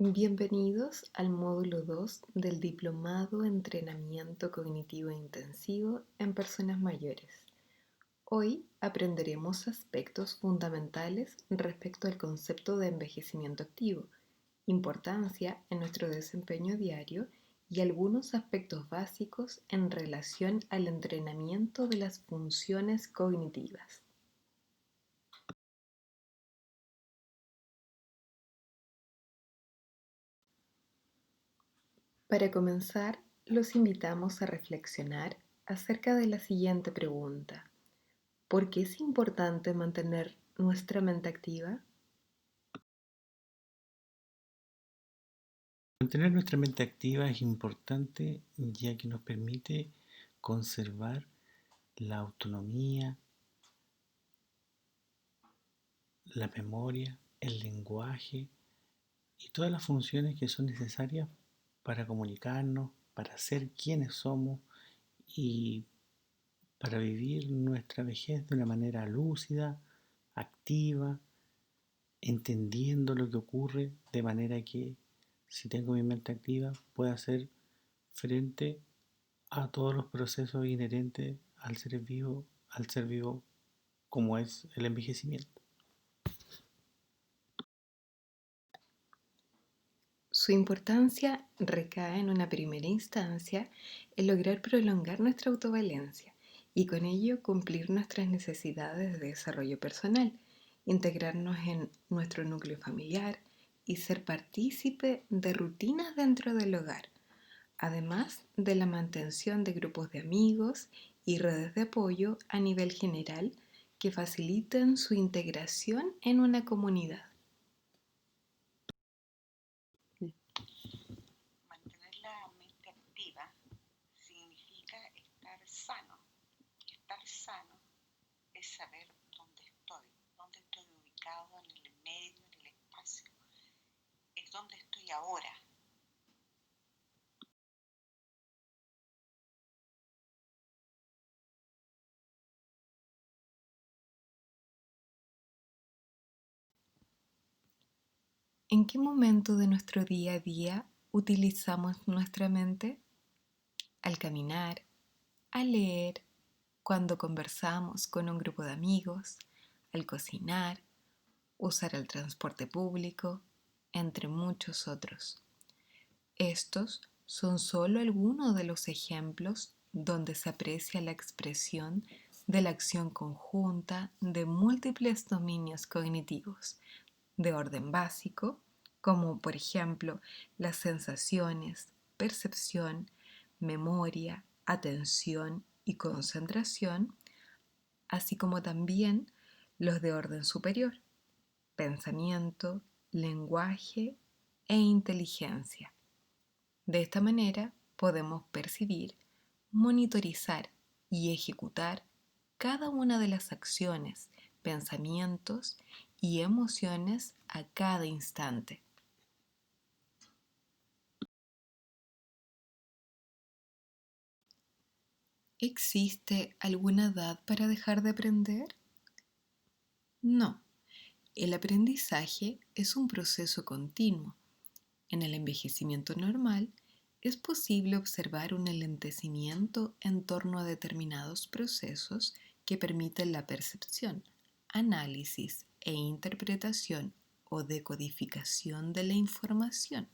Bienvenidos al módulo 2 del Diplomado Entrenamiento Cognitivo Intensivo en Personas Mayores. Hoy aprenderemos aspectos fundamentales respecto al concepto de envejecimiento activo, importancia en nuestro desempeño diario y algunos aspectos básicos en relación al entrenamiento de las funciones cognitivas. Para comenzar, los invitamos a reflexionar acerca de la siguiente pregunta. ¿Por qué es importante mantener nuestra mente activa? Mantener nuestra mente activa es importante ya que nos permite conservar la autonomía, la memoria, el lenguaje y todas las funciones que son necesarias para comunicarnos, para ser quienes somos y para vivir nuestra vejez de una manera lúcida, activa, entendiendo lo que ocurre de manera que si tengo mi mente activa pueda hacer frente a todos los procesos inherentes al ser vivo como es el envejecimiento. Su importancia recae en una primera instancia en lograr prolongar nuestra autovalencia y con ello cumplir nuestras necesidades de desarrollo personal, integrarnos en nuestro núcleo familiar y ser partícipe de rutinas dentro del hogar, además de la mantención de grupos de amigos y redes de apoyo a nivel general que facilitan su integración en una comunidad. Mantener la mente activa significa estar sano. Estar sano es saber dónde estoy ubicado en el medio, en el espacio, es dónde estoy ahora. ¿En qué momento de nuestro día a día utilizamos nuestra mente? Al caminar, al leer, cuando conversamos con un grupo de amigos, al cocinar, usar el transporte público, entre muchos otros. Estos son solo algunos de los ejemplos donde se aprecia la expresión de la acción conjunta de múltiples dominios cognitivos de orden básico, como por ejemplo las sensaciones, percepción, memoria, atención y concentración, así como también los de orden superior, pensamiento, lenguaje e inteligencia. De esta manera podemos percibir, monitorizar y ejecutar cada una de las acciones, pensamientos y emociones a cada instante. ¿Existe alguna edad para dejar de aprender? No, el aprendizaje es un proceso continuo. En el envejecimiento normal es posible observar un enlentecimiento en torno a determinados procesos que permiten la percepción, análisis e interpretación o decodificación de la información.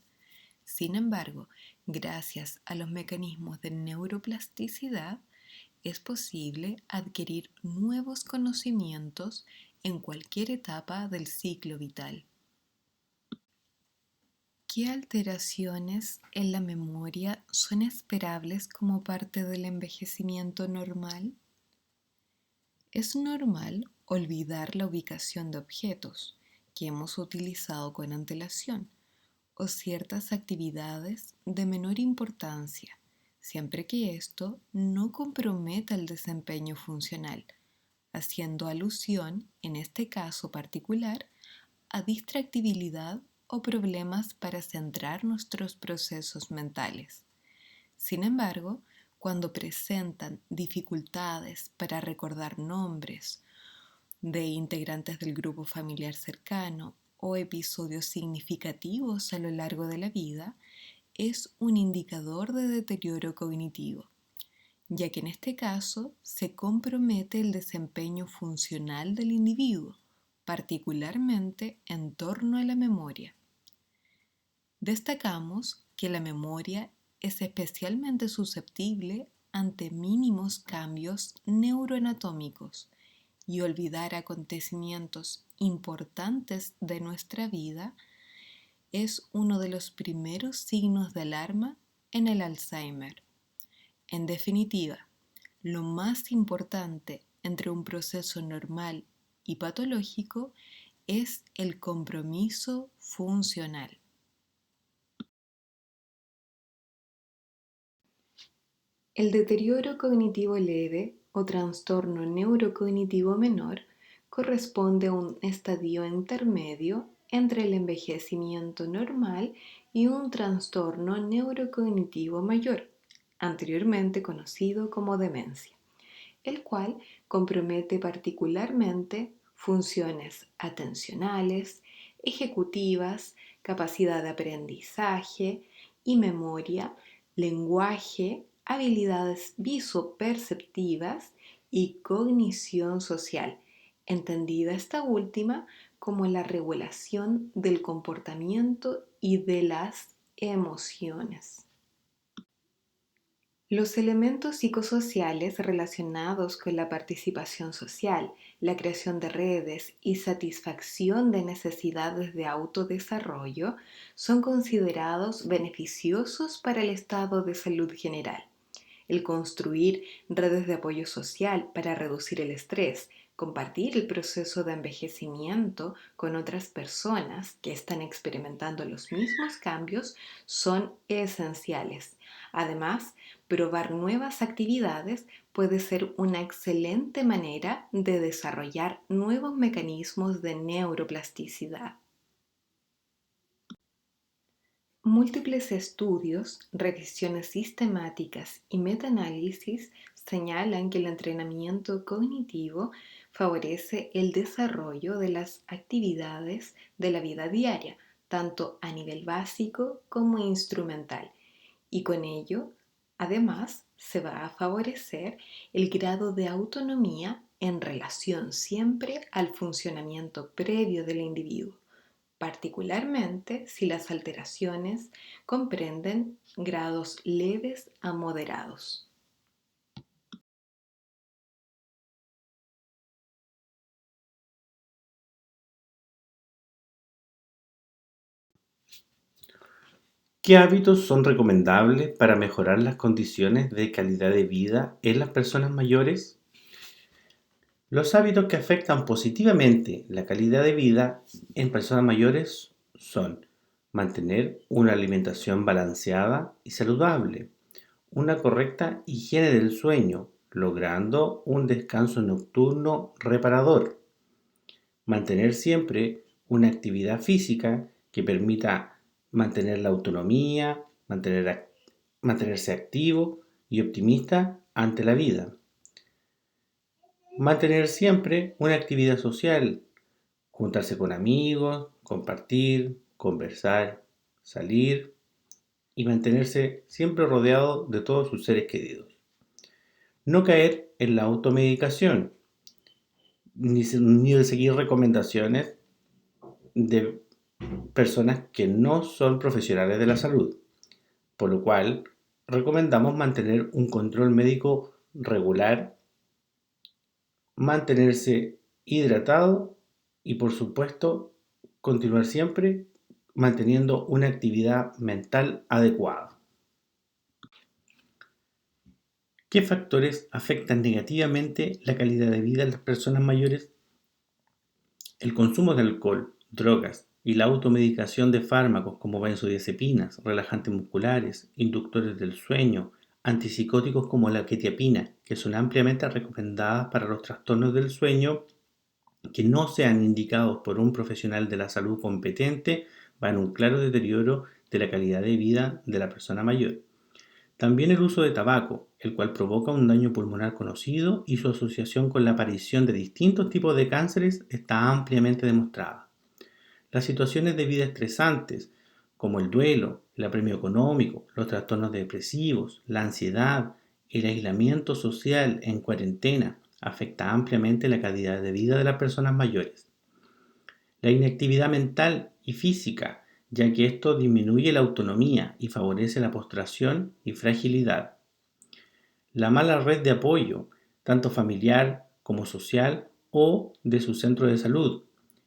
Sin embargo, gracias a los mecanismos de neuroplasticidad, es posible adquirir nuevos conocimientos en cualquier etapa del ciclo vital. ¿Qué alteraciones en la memoria son esperables como parte del envejecimiento normal? Es normal olvidar la ubicación de objetos que hemos utilizado con antelación o ciertas actividades de menor importancia, siempre que esto no comprometa el desempeño funcional, haciendo alusión, en este caso particular, a distractibilidad o problemas para centrar nuestros procesos mentales. Sin embargo, cuando presentan dificultades para recordar nombres de integrantes del grupo familiar cercano o episodios significativos a lo largo de la vida es un indicador de deterioro cognitivo, ya que en este caso se compromete el desempeño funcional del individuo, particularmente en torno a la memoria. Destacamos que la memoria es especialmente susceptible ante mínimos cambios neuroanatómicos y olvidar acontecimientos importantes de nuestra vida es uno de los primeros signos de alarma en el Alzheimer. En definitiva, lo más importante entre un proceso normal y patológico es el compromiso funcional. El deterioro cognitivo leve o trastorno neurocognitivo menor corresponde a un estadio intermedio entre el envejecimiento normal y un trastorno neurocognitivo mayor, anteriormente conocido como demencia, el cual compromete particularmente funciones atencionales, ejecutivas, capacidad de aprendizaje y memoria, lenguaje, habilidades visoperceptivas y cognición social, entendida esta última como la regulación del comportamiento y de las emociones. Los elementos psicosociales relacionados con la participación social, la creación de redes y satisfacción de necesidades de autodesarrollo son considerados beneficiosos para el estado de salud general. El construir redes de apoyo social para reducir el estrés, compartir el proceso de envejecimiento con otras personas que están experimentando los mismos cambios son esenciales. Además, probar nuevas actividades puede ser una excelente manera de desarrollar nuevos mecanismos de neuroplasticidad. Múltiples estudios, revisiones sistemáticas y metaanálisis señalan que el entrenamiento cognitivo favorece el desarrollo de las actividades de la vida diaria, tanto a nivel básico como instrumental, y con ello, además, se va a favorecer el grado de autonomía en relación siempre al funcionamiento previo del individuo, particularmente si las alteraciones comprenden grados leves a moderados. ¿Qué hábitos son recomendables para mejorar las condiciones de calidad de vida en las personas mayores? Los hábitos que afectan positivamente la calidad de vida en personas mayores son mantener una alimentación balanceada y saludable, una correcta higiene del sueño, logrando un descanso nocturno reparador, mantener siempre una actividad física que permita mantener la autonomía, mantenerse activo y optimista ante la vida. Mantener siempre una actividad social, juntarse con amigos, compartir, conversar, salir y mantenerse siempre rodeado de todos sus seres queridos. No caer en la automedicación, ni de seguir recomendaciones de personas que no son profesionales de la salud, por lo cual recomendamos mantener un control médico regular, mantenerse hidratado y por supuesto continuar siempre manteniendo una actividad mental adecuada. ¿Qué factores afectan negativamente la calidad de vida de las personas mayores? El consumo de alcohol, drogas y la automedicación de fármacos como benzodiazepinas, relajantes musculares, inductores del sueño, antipsicóticos como la quetiapina, que son ampliamente recomendadas para los trastornos del sueño que no sean indicados por un profesional de la salud competente, van a un claro deterioro de la calidad de vida de la persona mayor. También el uso de tabaco, el cual provoca un daño pulmonar conocido y su asociación con la aparición de distintos tipos de cánceres está ampliamente demostrada. Las situaciones de vida estresantes, como el duelo, el apremio económico, los trastornos depresivos, la ansiedad, el aislamiento social en cuarentena, afecta ampliamente la calidad de vida de las personas mayores. La inactividad mental y física, ya que esto disminuye la autonomía y favorece la postración y fragilidad. La mala red de apoyo, tanto familiar como social o de su centro de salud,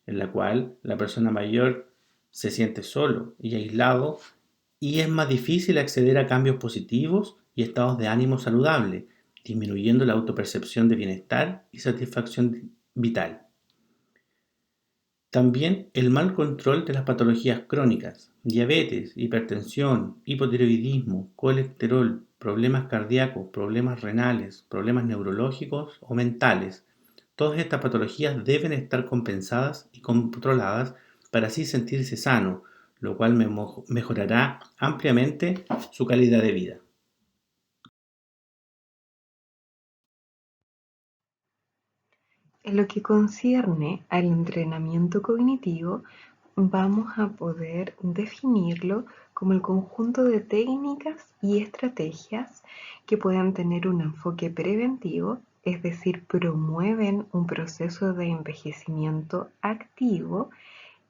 en la cual la persona mayor se siente solo y aislado y es más difícil acceder a cambios positivos y estados de ánimo saludable, disminuyendo la autopercepción de bienestar y satisfacción vital. También el mal control de las patologías crónicas, diabetes, hipertensión, hipotiroidismo, colesterol, problemas cardíacos, problemas renales, problemas neurológicos o mentales. Todas estas patologías deben estar compensadas y controladas para así sentirse sano, lo cual mejorará ampliamente su calidad de vida. En lo que concierne al entrenamiento cognitivo, vamos a poder definirlo como el conjunto de técnicas y estrategias que pueden tener un enfoque preventivo, es decir, promueven un proceso de envejecimiento activo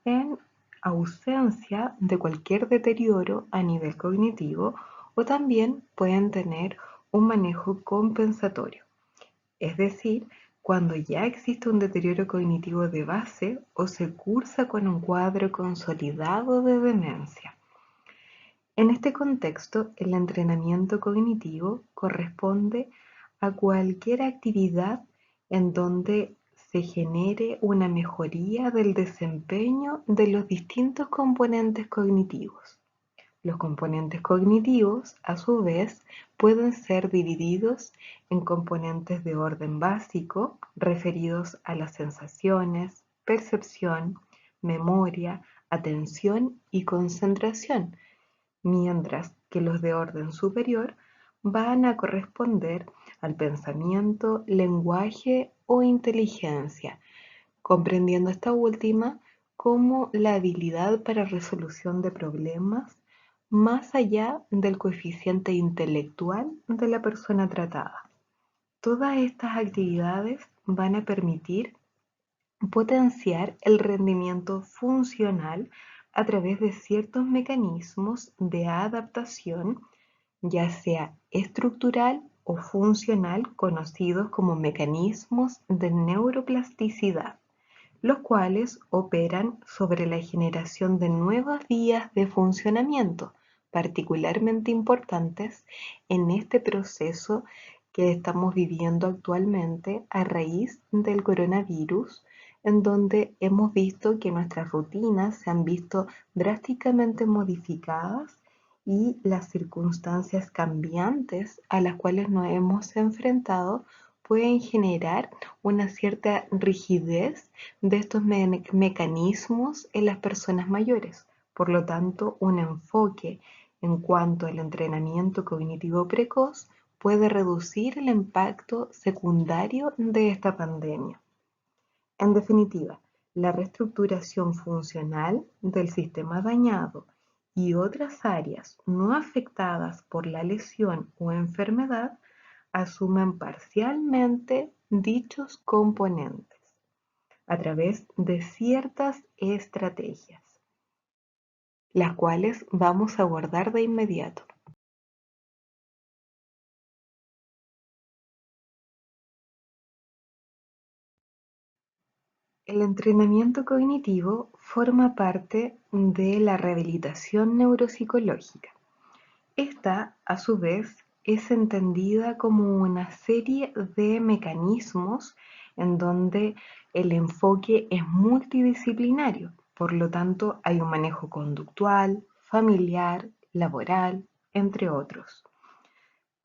en ausencia de cualquier deterioro a nivel cognitivo, o también pueden tener un manejo compensatorio, es decir, cuando ya existe un deterioro cognitivo de base o se cursa con un cuadro consolidado de demencia. En este contexto, el entrenamiento cognitivo corresponde a cualquier actividad en donde se genere una mejoría del desempeño de los distintos componentes cognitivos. Los componentes cognitivos, a su vez, pueden ser divididos en componentes de orden básico, referidos a las sensaciones, percepción, memoria, atención y concentración, mientras que los de orden superior van a corresponder al pensamiento, lenguaje o inteligencia, comprendiendo esta última como la habilidad para resolución de problemas más allá del coeficiente intelectual de la persona tratada. Todas estas actividades van a permitir potenciar el rendimiento funcional a través de ciertos mecanismos de adaptación, ya sea estructural o funcional, conocidos como mecanismos de neuroplasticidad, los cuales operan sobre la generación de nuevas vías de funcionamiento, particularmente importantes en este proceso que estamos viviendo actualmente a raíz del coronavirus, en donde hemos visto que nuestras rutinas se han visto drásticamente modificadas y las circunstancias cambiantes a las cuales nos hemos enfrentado pueden generar una cierta rigidez de estos mecanismos en las personas mayores. Por lo tanto, un enfoque en cuanto al entrenamiento cognitivo precoz puede reducir el impacto secundario de esta pandemia. En definitiva, la reestructuración funcional del sistema dañado y otras áreas no afectadas por la lesión o enfermedad asumen parcialmente dichos componentes a través de ciertas estrategias, las cuales vamos a abordar de inmediato. El entrenamiento cognitivo forma parte de la rehabilitación neuropsicológica. Esta, a su vez, es entendida como una serie de mecanismos en donde el enfoque es multidisciplinario. Por lo tanto, hay un manejo conductual, familiar, laboral, entre otros.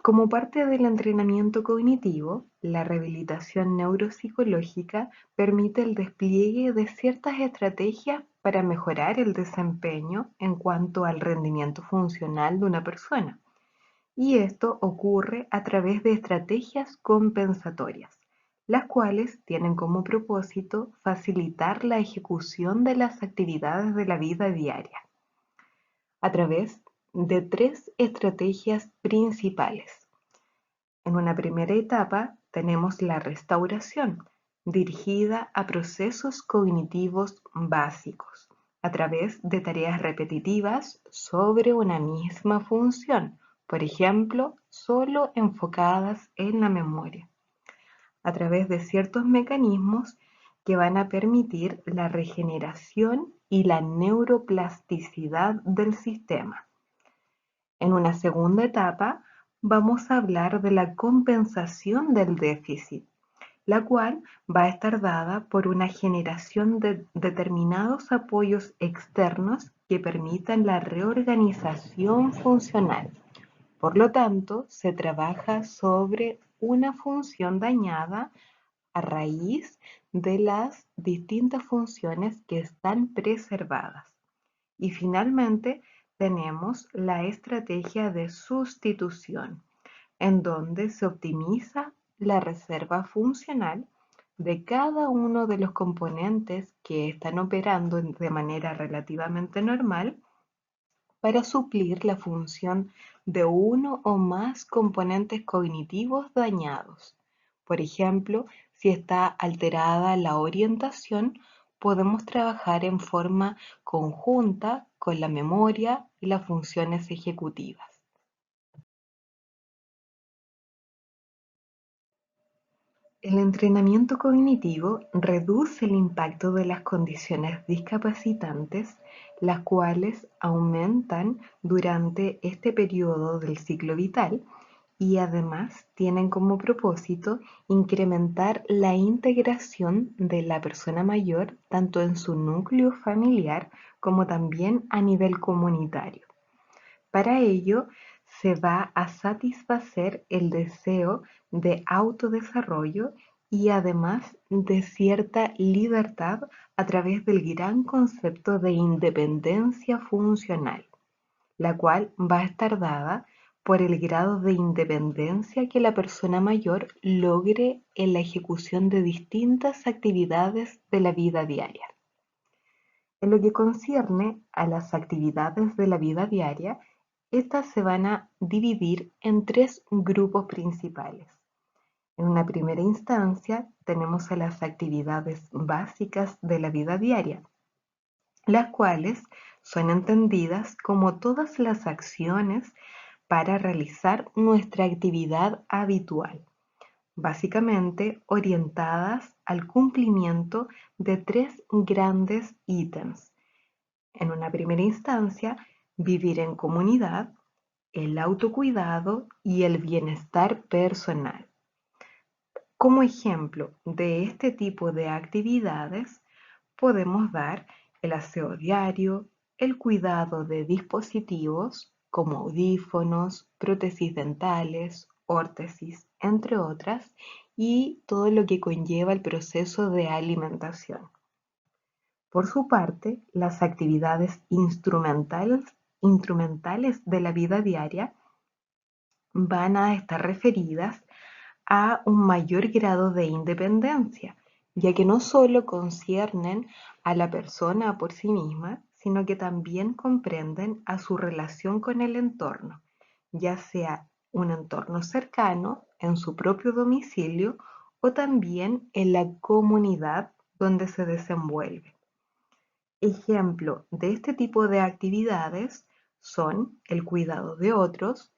Como parte del entrenamiento cognitivo, la rehabilitación neuropsicológica permite el despliegue de ciertas estrategias para mejorar el desempeño en cuanto al rendimiento funcional de una persona. Y esto ocurre a través de estrategias compensatorias, las cuales tienen como propósito facilitar la ejecución de las actividades de la vida diaria a través de tres estrategias principales. En una primera etapa tenemos la restauración, dirigida a procesos cognitivos básicos, a través de tareas repetitivas sobre una misma función, por ejemplo, solo enfocadas en la memoria, a través de ciertos mecanismos que van a permitir la regeneración y la neuroplasticidad del sistema. En una segunda etapa, vamos a hablar de la compensación del déficit, la cual va a estar dada por una generación de determinados apoyos externos que permitan la reorganización funcional. Por lo tanto, se trabaja sobre una función dañada a raíz de las distintas funciones que están preservadas. Y finalmente tenemos la estrategia de sustitución, en donde se optimiza la reserva funcional de cada uno de los componentes que están operando de manera relativamente normal para suplir la función de uno o más componentes cognitivos dañados. Por ejemplo, si está alterada la orientación, podemos trabajar en forma conjunta con la memoria y las funciones ejecutivas. El entrenamiento cognitivo reduce el impacto de las condiciones discapacitantes, las cuales aumentan durante este periodo del ciclo vital y además tienen como propósito incrementar la integración de la persona mayor tanto en su núcleo familiar como también a nivel comunitario. Para ello, se va a satisfacer el deseo de autodesarrollo y además de cierta libertad a través del gran concepto de independencia funcional, la cual va a estar dada por el grado de independencia que la persona mayor logre en la ejecución de distintas actividades de la vida diaria. En lo que concierne a las actividades de la vida diaria, estas se van a dividir en tres grupos principales. En una primera instancia tenemos a las actividades básicas de la vida diaria, las cuales son entendidas como todas las acciones para realizar nuestra actividad habitual, básicamente orientadas al cumplimiento de tres grandes ítems. En una primera instancia, vivir en comunidad, el autocuidado y el bienestar personal. Como ejemplo de este tipo de actividades, podemos dar el aseo diario, el cuidado de dispositivos como audífonos, prótesis dentales, órtesis, entre otras, y todo lo que conlleva el proceso de alimentación. Por su parte, las actividades instrumentales de la vida diaria van a estar referidas a un mayor grado de independencia, ya que no solo conciernen a la persona por sí misma, sino que también comprenden a su relación con el entorno, ya sea un entorno cercano, en su propio domicilio o también en la comunidad donde se desenvuelve. Ejemplo de este tipo de actividades son el cuidado de otros,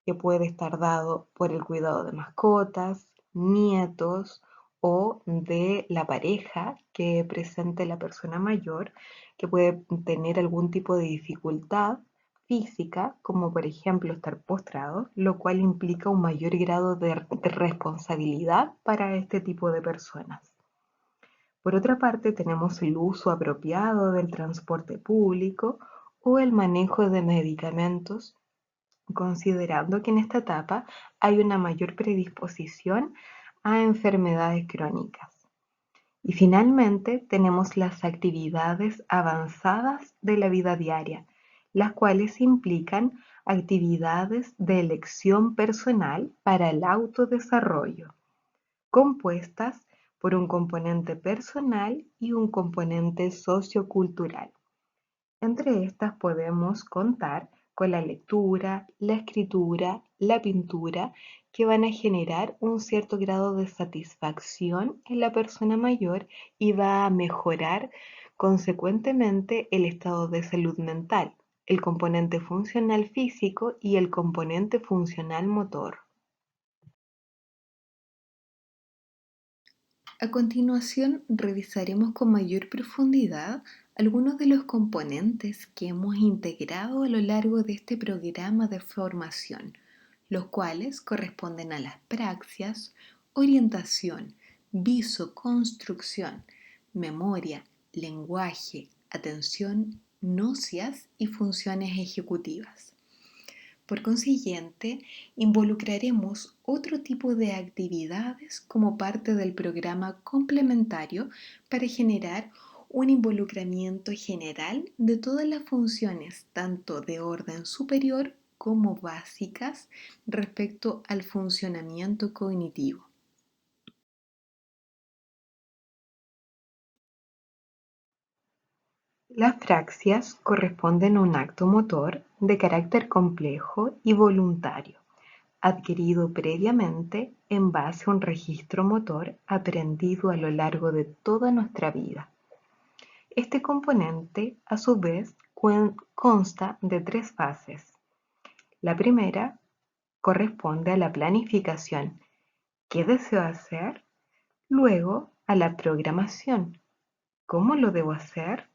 que puede estar dado por el cuidado de mascotas, nietos o de la pareja que presente la persona mayor, que puede tener algún tipo de dificultad física, como por ejemplo estar postrado, lo cual implica un mayor grado de responsabilidad para este tipo de personas. Por otra parte, tenemos el uso apropiado del transporte público o el manejo de medicamentos, considerando que en esta etapa hay una mayor predisposición a enfermedades crónicas. Y finalmente tenemos las actividades avanzadas de la vida diaria, las cuales implican actividades de elección personal para el autodesarrollo. compuestas por un componente personal y un componente sociocultural. Entre estas podemos contar con la lectura, la escritura, la pintura, que van a generar un cierto grado de satisfacción en la persona mayor y va a mejorar consecuentemente el estado de salud mental, el componente funcional físico y el componente funcional motor. A continuación, revisaremos con mayor profundidad algunos de los componentes que hemos integrado a lo largo de este programa de formación, los cuales corresponden a las praxias, orientación, visoconstrucción, memoria, lenguaje, atención, nocias y funciones ejecutivas. Por consiguiente, involucraremos otro tipo de actividades como parte del programa complementario para generar un involucramiento general de todas las funciones, tanto de orden superior como básicas, respecto al funcionamiento cognitivo. Las praxias corresponden a un acto motor de carácter complejo y voluntario, adquirido previamente en base a un registro motor aprendido a lo largo de toda nuestra vida. Este componente, a su vez, consta de tres fases. La primera corresponde a la planificación, ¿qué deseo hacer? Luego a la programación, ¿cómo lo debo hacer?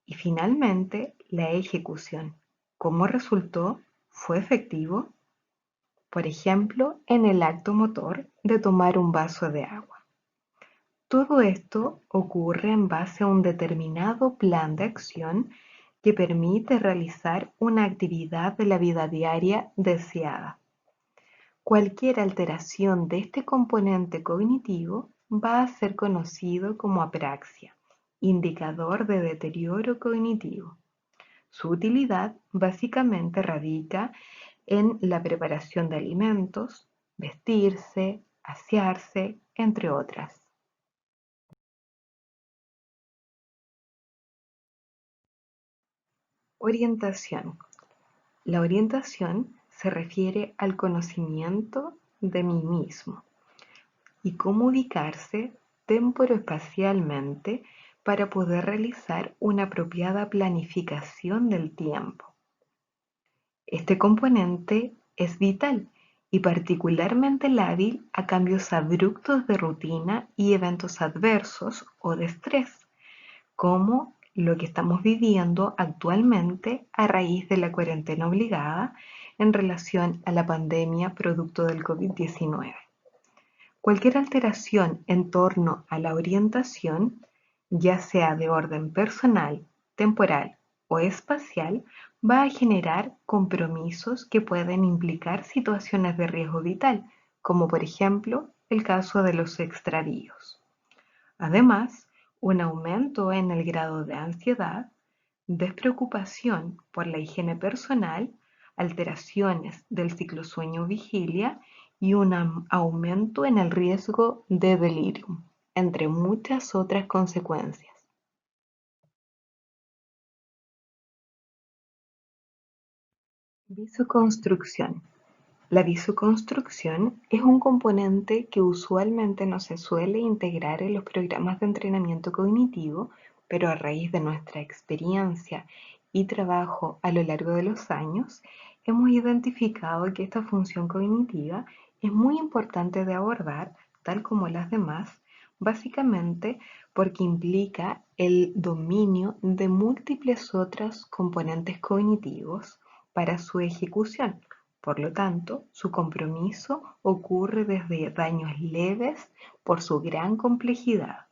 Y finalmente la ejecución, ¿cómo resultó? ¿Fue efectivo? Por ejemplo, en el acto motor de tomar un vaso de agua. Todo esto ocurre en base a un determinado plan de acción que permite realizar una actividad de la vida diaria deseada. Cualquier alteración de este componente cognitivo va a ser conocido como apraxia, indicador de deterioro cognitivo. Su utilidad básicamente radica en la preparación de alimentos, vestirse, asearse, entre otras. Orientación. La orientación se refiere al conocimiento de mí mismo y cómo ubicarse temporoespacialmente para poder realizar una apropiada planificación del tiempo. Este componente es vital y particularmente lábil a cambios abruptos de rutina y eventos adversos o de estrés, como lo que estamos viviendo actualmente a raíz de la cuarentena obligada en relación a la pandemia producto del COVID-19. Cualquier alteración en torno a la orientación, ya sea de orden personal, temporal o espacial, va a generar compromisos que pueden implicar situaciones de riesgo vital, como por ejemplo el caso de los extravíos. Además, un aumento en el grado de ansiedad, despreocupación por la higiene personal, alteraciones del ciclo sueño-vigilia y un aumento en el riesgo de delirium, entre muchas otras consecuencias. Visoconstrucción. La visoconstrucción es un componente que usualmente no se suele integrar en los programas de entrenamiento cognitivo, pero a raíz de nuestra experiencia y trabajo a lo largo de los años, hemos identificado que esta función cognitiva es muy importante de abordar, tal como las demás, básicamente porque implica el dominio de múltiples otros componentes cognitivos para su ejecución. Por lo tanto, su compromiso ocurre desde daños leves por su gran complejidad.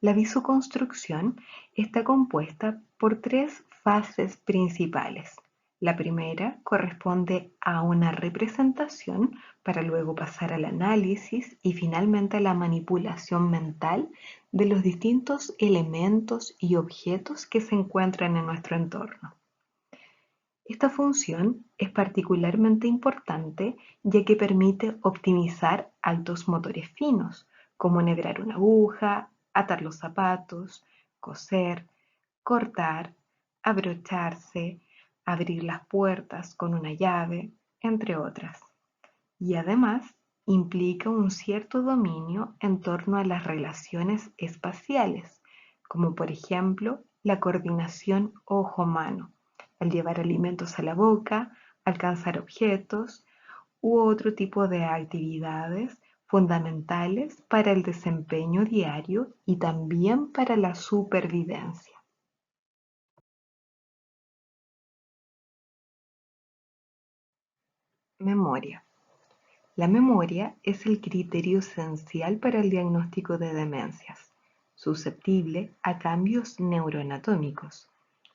La visoconstrucción está compuesta por tres fases principales. La primera corresponde a una representación para luego pasar al análisis y finalmente a la manipulación mental de los distintos elementos y objetos que se encuentran en nuestro entorno. Esta función es particularmente importante ya que permite optimizar actos motores finos, como enhebrar una aguja, atar los zapatos, coser, cortar, abrocharse, abrir las puertas con una llave, entre otras. Y además implica un cierto dominio en torno a las relaciones espaciales, como por ejemplo la coordinación ojo-mano, al llevar alimentos a la boca, alcanzar objetos u otro tipo de actividades fundamentales para el desempeño diario y también para la supervivencia. Memoria. La memoria es el criterio esencial para el diagnóstico de demencias, susceptible a cambios neuroanatómicos.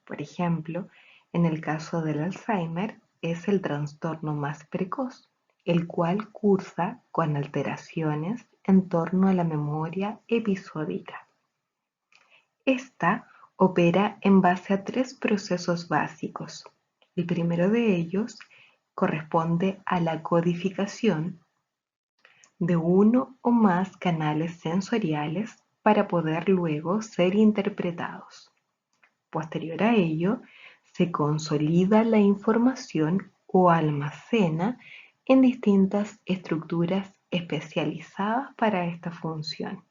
Por ejemplo, en el caso del Alzheimer es el trastorno más precoz, el cual cursa con alteraciones en torno a la memoria episódica. Esta opera en base a tres procesos básicos. El primero de ellos corresponde a la codificación de uno o más canales sensoriales para poder luego ser interpretados. Posterior a ello, se consolida la información o almacena en distintas estructuras especializadas para esta función.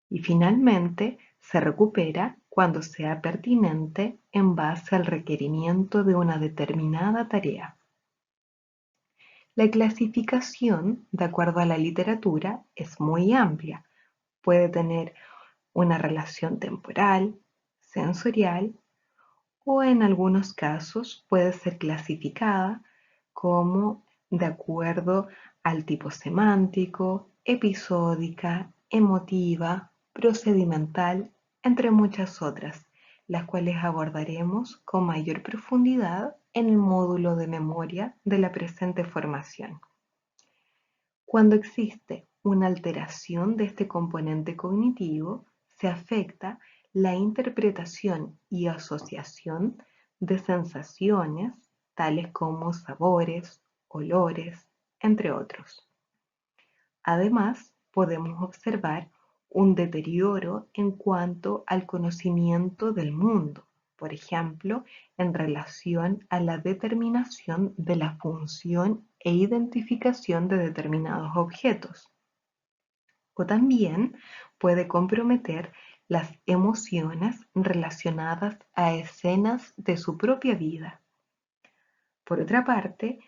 Y finalmente, se recupera cuando sea pertinente en base al requerimiento de una determinada tarea. La clasificación, de acuerdo a la literatura, es muy amplia. Puede tener una relación temporal, sensorial o en algunos casos puede ser clasificada como de acuerdo al tipo semántico, episódica, emotiva, procedimental, entre muchas otras, las cuales abordaremos con mayor profundidad en el módulo de memoria de la presente formación. Cuando existe una alteración de este componente cognitivo, se afecta la interpretación y asociación de sensaciones, tales como sabores, olores, entre otros. Además, podemos observar un deterioro en cuanto al conocimiento del mundo, por ejemplo, en relación a la determinación de la función e identificación de determinados objetos. O también puede comprometer las emociones relacionadas a escenas de su propia vida. Por otra parte,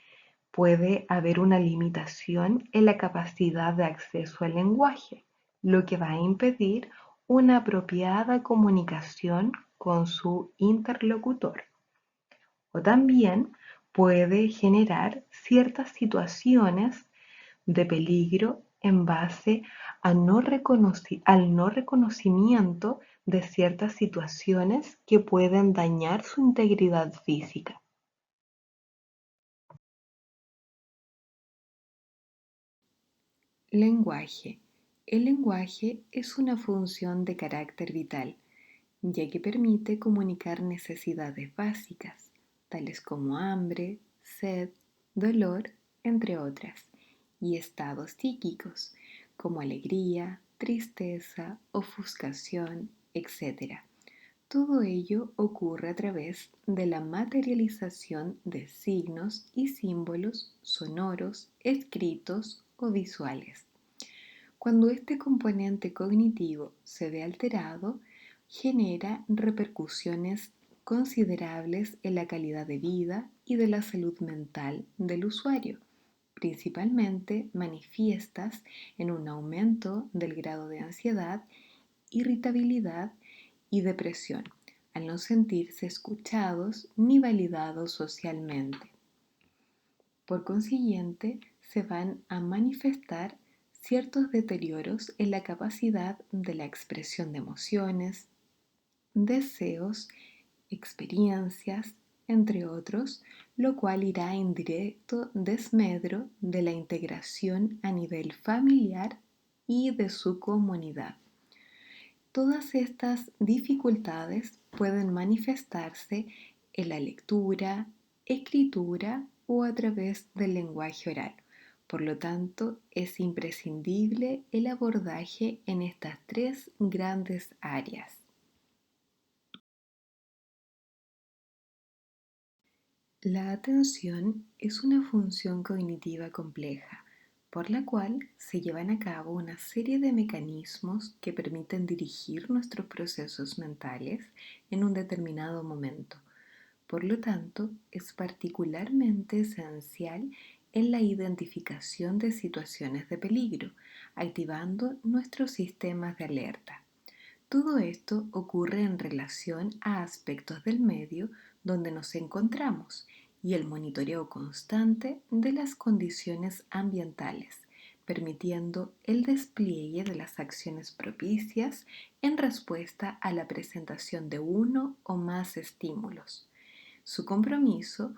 puede haber una limitación en la capacidad de acceso al lenguaje, lo que va a impedir una apropiada comunicación con su interlocutor. O también puede generar ciertas situaciones de peligro en base al no reconocimiento de ciertas situaciones que pueden dañar su integridad física. Lenguaje. El lenguaje es una función de carácter vital, ya que permite comunicar necesidades básicas, tales como hambre, sed, dolor, entre otras, y estados psíquicos, como alegría, tristeza, ofuscación, etc. Todo ello ocurre a través de la materialización de signos y símbolos sonoros, escritos o visuales. Cuando este componente cognitivo se ve alterado, genera repercusiones considerables en la calidad de vida y de la salud mental del usuario, principalmente manifiestas en un aumento del grado de ansiedad, irritabilidad y depresión, al no sentirse escuchados ni validados socialmente. Por consiguiente, se van a manifestar ciertos deterioros en la capacidad de la expresión de emociones, deseos, experiencias, entre otros, lo cual irá en directo desmedro de la integración a nivel familiar y de su comunidad. Todas estas dificultades pueden manifestarse en la lectura, escritura o a través del lenguaje oral. Por lo tanto, es imprescindible el abordaje en estas tres grandes áreas. La atención es una función cognitiva compleja, por la cual se llevan a cabo una serie de mecanismos que permiten dirigir nuestros procesos mentales en un determinado momento. Por lo tanto, es particularmente esencial en la identificación de situaciones de peligro, activando nuestros sistemas de alerta. Todo esto ocurre en relación a aspectos del medio donde nos encontramos y el monitoreo constante de las condiciones ambientales, permitiendo el despliegue de las acciones propicias en respuesta a la presentación de uno o más estímulos. Su compromiso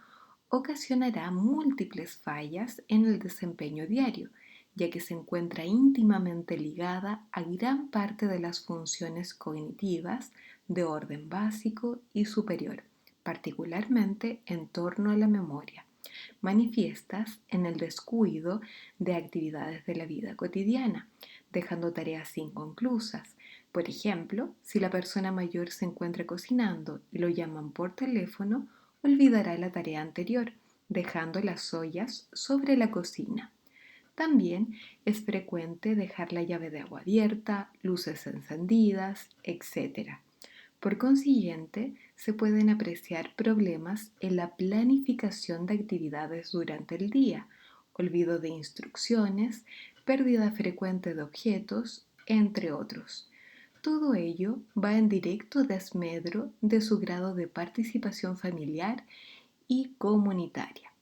ocasionará múltiples fallas en el desempeño diario, ya que se encuentra íntimamente ligada a gran parte de las funciones cognitivas de orden básico y superior, particularmente en torno a la memoria, manifiestas en el descuido de actividades de la vida cotidiana, dejando tareas inconclusas. Por ejemplo, si la persona mayor se encuentra cocinando y lo llaman por teléfono, olvidará la tarea anterior, dejando las ollas sobre la cocina. También es frecuente dejar la llave de agua abierta, luces encendidas, etc. Por consiguiente, se pueden apreciar problemas en la planificación de actividades durante el día, olvido de instrucciones, pérdida frecuente de objetos, entre otros. Todo ello va en directo desmedro de su grado de participación familiar y comunitaria.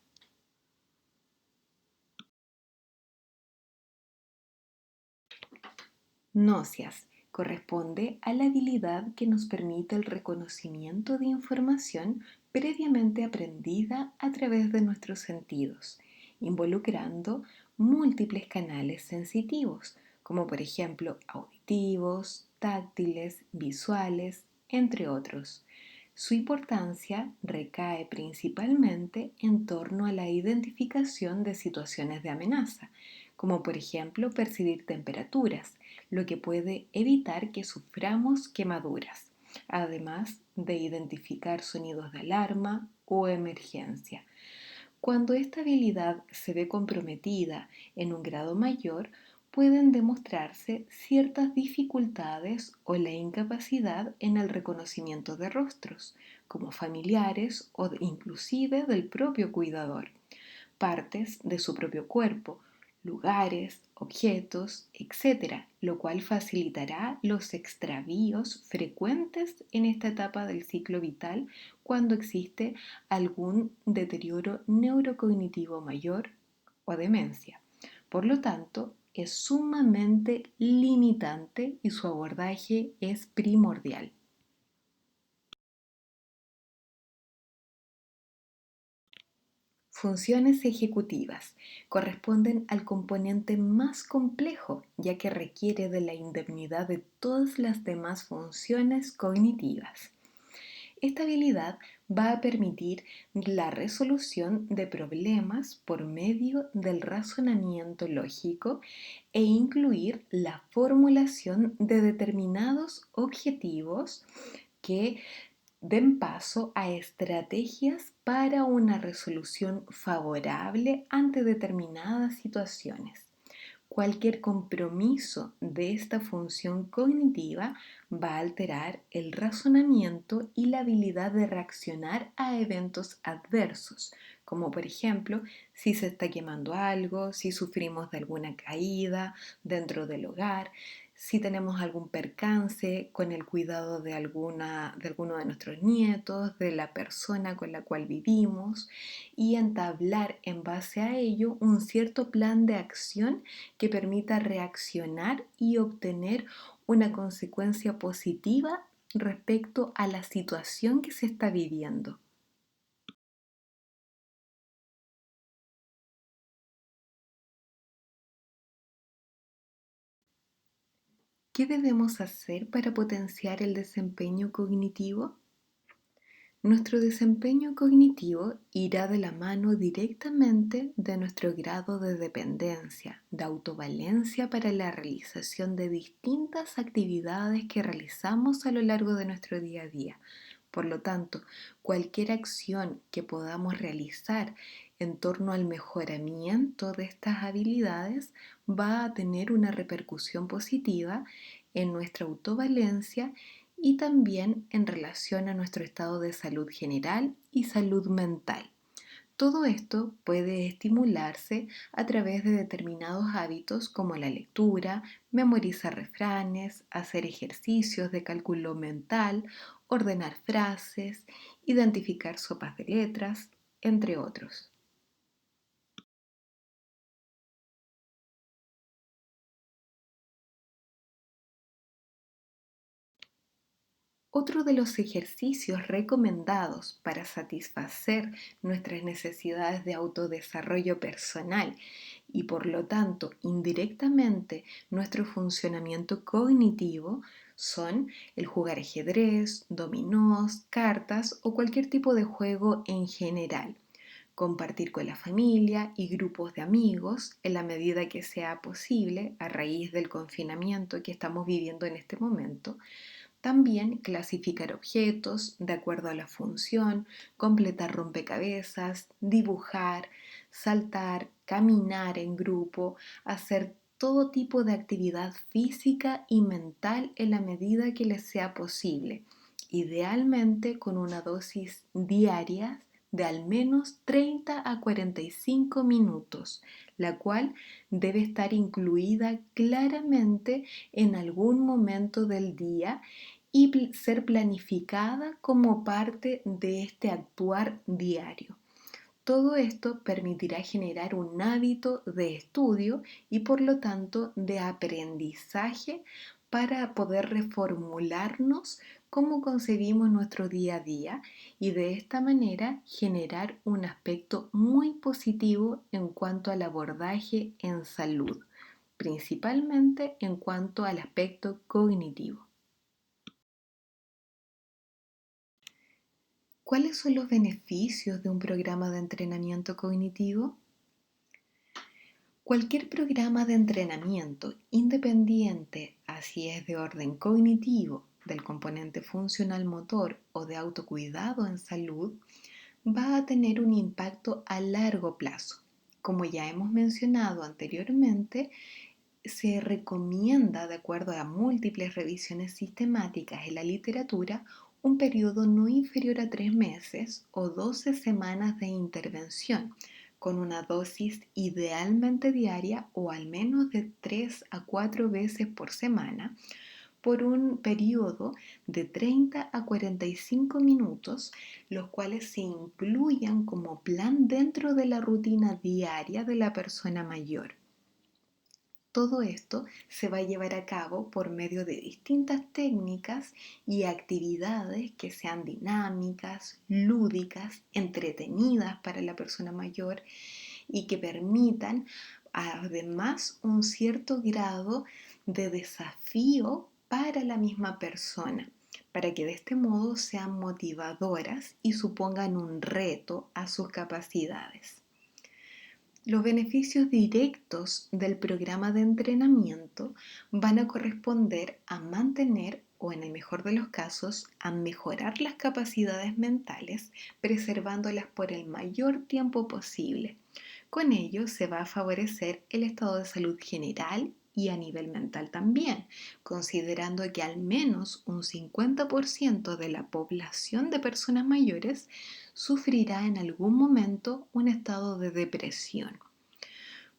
Nocias corresponde a la habilidad que nos permite el reconocimiento de información previamente aprendida a través de nuestros sentidos, involucrando múltiples canales sensitivos, como por ejemplo auditivos, táctiles, visuales, entre otros. Su importancia recae principalmente en torno a la identificación de situaciones de amenaza, como por ejemplo percibir temperaturas, lo que puede evitar que suframos quemaduras, además de identificar sonidos de alarma o emergencia. Cuando esta habilidad se ve comprometida en un grado mayor, pueden demostrarse ciertas dificultades o la incapacidad en el reconocimiento de rostros, como familiares o inclusive del propio cuidador, partes de su propio cuerpo, lugares, objetos, etc., lo cual facilitará los extravíos frecuentes en esta etapa del ciclo vital cuando existe algún deterioro neurocognitivo mayor o demencia. Por lo tanto, es sumamente limitante y su abordaje es primordial. Funciones ejecutivas corresponden al componente más complejo, ya que requiere de la indemnidad de todas las demás funciones cognitivas. Esta habilidad va a permitir la resolución de problemas por medio del razonamiento lógico e incluir la formulación de determinados objetivos que den paso a estrategias para una resolución favorable ante determinadas situaciones. Cualquier compromiso de esta función cognitiva va a alterar el razonamiento y la habilidad de reaccionar a eventos adversos, como por ejemplo si se está quemando algo, si sufrimos de alguna caída dentro del hogar, si tenemos algún percance con el cuidado de alguno de nuestros nietos, de la persona con la cual vivimos, y entablar en base a ello un cierto plan de acción que permita reaccionar y obtener una consecuencia positiva respecto a la situación que se está viviendo. ¿Qué debemos hacer para potenciar el desempeño cognitivo? Nuestro desempeño cognitivo irá de la mano directamente de nuestro grado de dependencia, de autovalencia para la realización de distintas actividades que realizamos a lo largo de nuestro día a día. Por lo tanto, cualquier acción que podamos realizar en torno al mejoramiento de estas habilidades va a tener una repercusión positiva en nuestra autovalencia y también en relación a nuestro estado de salud general y salud mental. Todo esto puede estimularse a través de determinados hábitos como la lectura, memorizar refranes, hacer ejercicios de cálculo mental, ordenar frases, identificar sopas de letras, entre otros. Otro de los ejercicios recomendados para satisfacer nuestras necesidades de autodesarrollo personal y por lo tanto indirectamente nuestro funcionamiento cognitivo son el jugar ajedrez, dominós, cartas o cualquier tipo de juego en general. Compartir con la familia y grupos de amigos en la medida que sea posible a raíz del confinamiento que estamos viviendo en este momento. También clasificar objetos de acuerdo a la función, completar rompecabezas, dibujar, saltar, caminar en grupo, hacer todo tipo de actividad física y mental en la medida que les sea posible, idealmente con una dosis diaria de al menos 30 a 45 minutos, la cual debe estar incluida claramente en algún momento del día y ser planificada como parte de este actuar diario. Todo esto permitirá generar un hábito de estudio y por lo tanto de aprendizaje para poder reformularnos cómo concebimos nuestro día a día y de esta manera generar un aspecto muy positivo en cuanto al abordaje en salud, principalmente en cuanto al aspecto cognitivo. ¿Cuáles son los beneficios de un programa de entrenamiento cognitivo? Cualquier programa de entrenamiento independiente, así es de orden cognitivo, del componente funcional motor o de autocuidado en salud, va a tener un impacto a largo plazo. Como ya hemos mencionado anteriormente, se recomienda, de acuerdo a múltiples revisiones sistemáticas en la literatura, un periodo no inferior a 3 meses o 12 semanas de intervención, con una dosis idealmente diaria o al menos de 3 a 4 veces por semana, por un periodo de 30 a 45 minutos, los cuales se incluyan como plan dentro de la rutina diaria de la persona mayor. Todo esto se va a llevar a cabo por medio de distintas técnicas y actividades que sean dinámicas, lúdicas, entretenidas para la persona mayor y que permitan además un cierto grado de desafío para la misma persona, para que de este modo sean motivadoras y supongan un reto a sus capacidades. Los beneficios directos del programa de entrenamiento van a corresponder a mantener o en el mejor de los casos a mejorar las capacidades mentales, preservándolas por el mayor tiempo posible. Con ello se va a favorecer el estado de salud general y a nivel mental también, considerando que al menos un 50% de la población de personas mayores sufrirá en algún momento un estado de depresión.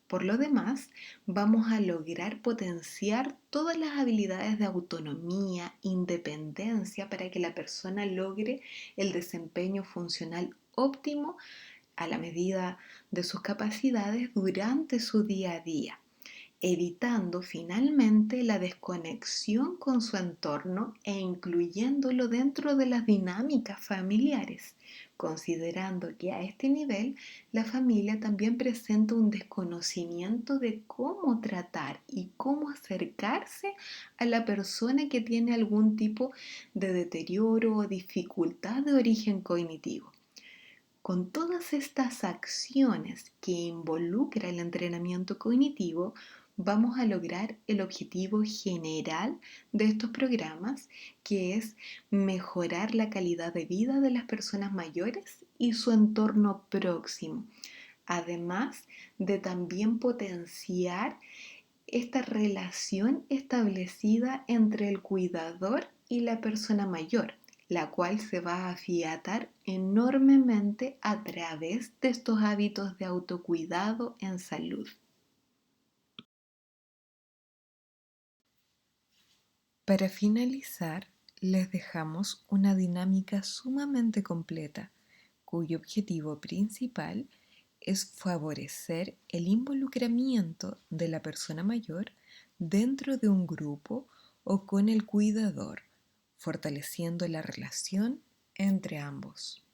Por lo demás, vamos a lograr potenciar todas las habilidades de autonomía, independencia para que la persona logre el desempeño funcional óptimo a la medida de sus capacidades durante su día a día. evitando finalmente la desconexión con su entorno e incluyéndolo dentro de las dinámicas familiares, considerando que a este nivel la familia también presenta un desconocimiento de cómo tratar y cómo acercarse a la persona que tiene algún tipo de deterioro o dificultad de origen cognitivo. Con todas estas acciones que involucra el entrenamiento cognitivo, vamos a lograr el objetivo general de estos programas, que es mejorar la calidad de vida de las personas mayores y su entorno próximo, además de también potenciar esta relación establecida entre el cuidador y la persona mayor, la cual se va a afiatar enormemente a través de estos hábitos de autocuidado en salud. Para finalizar, les dejamos una dinámica sumamente completa, cuyo objetivo principal es favorecer el involucramiento de la persona mayor dentro de un grupo o con el cuidador, fortaleciendo la relación entre ambos.